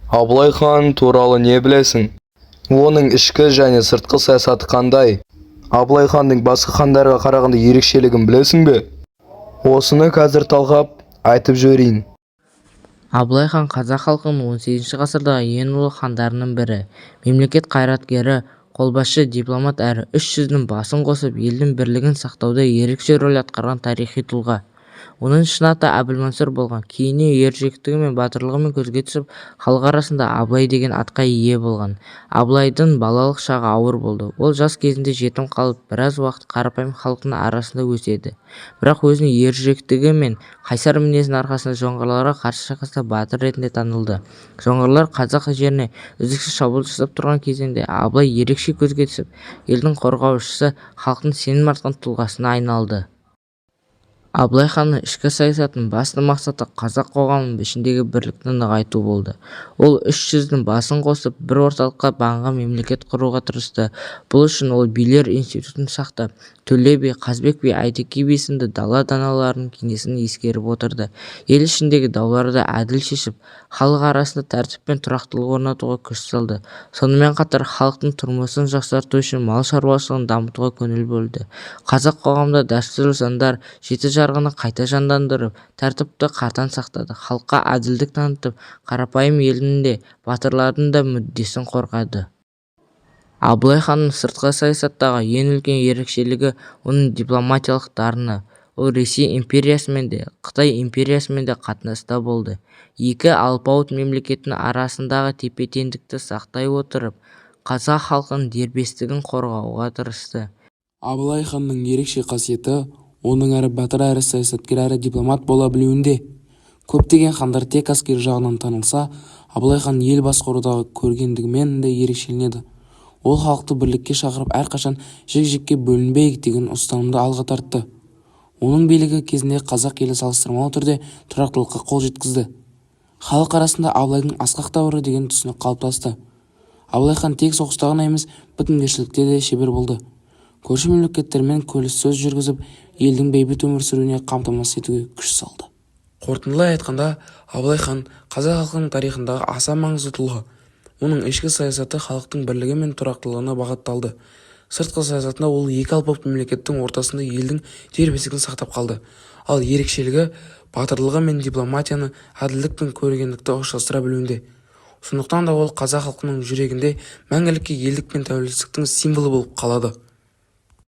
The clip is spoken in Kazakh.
Абылай хан туралы не білесің? Оның ішкі және сыртқы саясаты қандай? Абылай ханның басқа хандарға қарағанда ерекшелігін білесің бе? Осыны қазір талқылап айтып жіберейін. Абылай хан қазақ халқының 18 ғасырдағы ең ұлы хандарының бірі. Мемлекет қайраткері, қолбасшы, дипломат әрі үш жүздің басын қосып елдің бірлігін сақтауда ерекше рөл атқарған тарихи тұлға. Оның шын аты Әбілмансұр болған. Кейіннен ержүректігі мен батырлығымен көзге түсіп, халық арасында Абылай деген атқа ие болған. Абылайдың балалық шағы ауыр болды. Ол жас кезінде жетім қалып, біраз уақыт қарапайым халықтың арасында өседі. Бірақ өзінің ержүректігі мен қайсар мінезінің арқасында жоңғарларға қарсы шайқаста батыр ретінде танылды. Жоңғарлар қазақ жеріне үздіксіз шабуыл жасап тұрған кезеңде Абылай ерекше көзге түсіп, елдің қорғаушысы, халықтың сенім артқан тұлғасына айналды. Абылай ханның ішкі саясатының басты мақсаты қазақ қоғамының ішіндегі бірлікті нығайту болды. Ол үш жүздің басын қосып, бір орталыққа бағынған мемлекет құруға тырысты. Бұл үшін ол билер институтын сақтап, Төле би, Қазбек би, Әйтеке би сынды дала даналарының кеңесін ескеріп отырды. Ел ішіндегі дауларды әділ шешіп, халық арасында тәртіп пен тұрақтылық орнатуға күш салды. Сонымен қатар халықтың тұрмысын жақсарту үшін мал шаруашылығын дамытуға көңіл бөлді. Қазақ қоғамында дәстүрлі заңдар, жеті жарғыны қайта жандандырып, тәртіпті қатаң сақтады. Халыққа әділдік танытып, қарапайым елдің де, батырлардың да мүддесін қорғады. Абылай ханның сыртқы саясаттағы ең үлкен ерекшелігі оның дипломатиялық дарыны. Ол Ресей империясымен де, Қытай империясымен де қатынаста болды. Екі алпауыт мемлекеттің арасындағы тепе-теңдікті сақтай отырып, қазақ халқының дербестігін қорғауға тырысты. Абылай ханның ерекше қасиеті оның әрі батыр, әрі саясаткер, әрі дипломат бола білуінде. Көптеген хандар тек әскери жағынан танылса, Абылай хан ел басқарудағы көргендігімен де ерекшеленеді. Ол халықты бірлікке шақырып, әрқашан жік-жікке бөлінбейік деген ұстанымды алға тартты. Оның билігі кезінде қазақ елі салыстырмалы түрде тұрақтылыққа қол жеткізді. Халық арасында Абылайдың асқақ тәуірі деген түсінік қалыптасты. Абылай хан тек соғыста ғана емес, бітімгершілікте де шебер болды. Көрші мемлекеттермен келіссөз жүргізіп, елдің бейбіт өмір сүруіне қамтамасыз етуге күш салды. Қорытындылай айтқанда, Абылай хан қазақ халқының тарихындағы аса маңызды тұлға. Оның ішкі саясаты халықтың бірлігі мен тұрақтылығына бағытталды. Сыртқы саясатында ол екі алпауыт мемлекеттің ортасында елдің дербестігін сақтап қалды. Ал ерекшелігі батырлығы мен дипломатияны, әділдік пен көрегендікті ұштастыра білуінде. Сондықтан да ол қазақ халқының жүрегінде мәңгілікке елдік пен тәуелсіздіктің символы болып қалады.